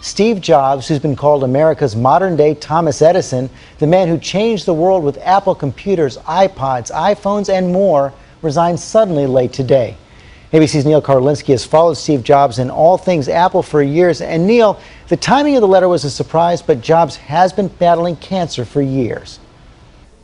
Steve Jobs, who's been called America's modern-day Thomas Edison, the man who changed the world with Apple computers, iPods, iPhones, and more, resigned suddenly late today. ABC's Neil Karolinsky has followed Steve Jobs in all things Apple for years. And Neil, the timing of the letter was a surprise, but Jobs has been battling cancer for years.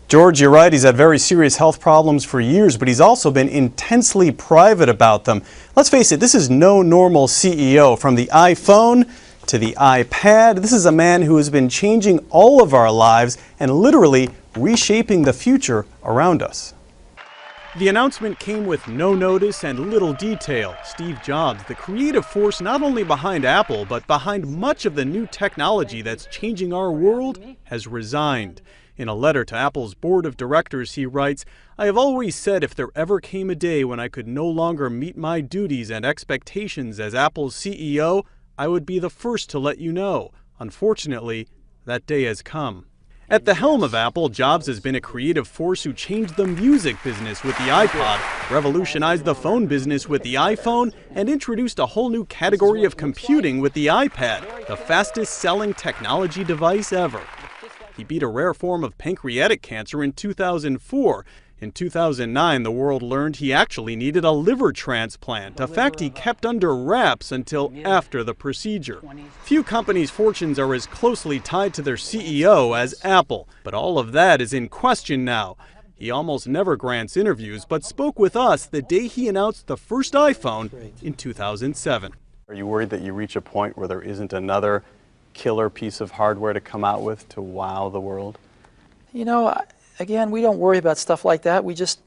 George, you're right. He's had very serious health problems for years, but he's also been intensely private about them. Let's face it, this is no normal CEO. From the iPhone to the iPad, this is a man who has been changing all of our lives and literally reshaping the future around us. The announcement came with no notice and little detail. Steve Jobs, the creative force not only behind Apple, but behind much of the new technology that's changing our world, has resigned. In a letter to Apple's board of directors, he writes, "I have always said if there ever came a day when I could no longer meet my duties and expectations as Apple's CEO, I would be the first to let you know. Unfortunately, that day has come." At the helm of Apple, Jobs has been a creative force who changed the music business with the iPod, revolutionized the phone business with the iPhone, and introduced a whole new category of computing with the iPad, the fastest-selling technology device ever. He beat a rare form of pancreatic cancer in 2004. In 2009, the world learned he actually needed a liver transplant, a fact he kept under wraps until after the procedure. Few companies' fortunes are as closely tied to their CEO as Apple, but all of that is in question now. He almost never grants interviews, but spoke with us the day he announced the first iPhone in 2007. Are you worried that you reach a point where there isn't another killer piece of hardware to come out with to wow the world? You know, again, we don't worry about stuff like that. We just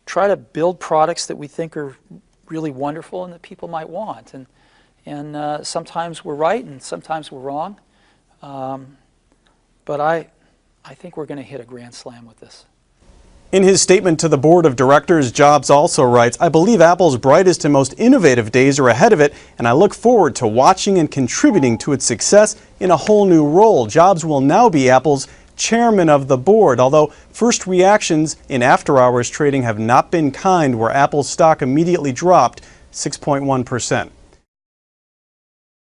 try to build products that we think are really wonderful and that people might want. And sometimes we're right and sometimes we're wrong. But I think we're going to hit a grand slam with this. In his statement to the board of directors, Jobs also writes, "I believe Apple's brightest and most innovative days are ahead of it, and I look forward to watching and contributing to its success in a whole new role." Jobs will now be Apple's chairman of the board, although first reactions in after-hours trading have not been kind, where Apple's stock immediately dropped 6.1%.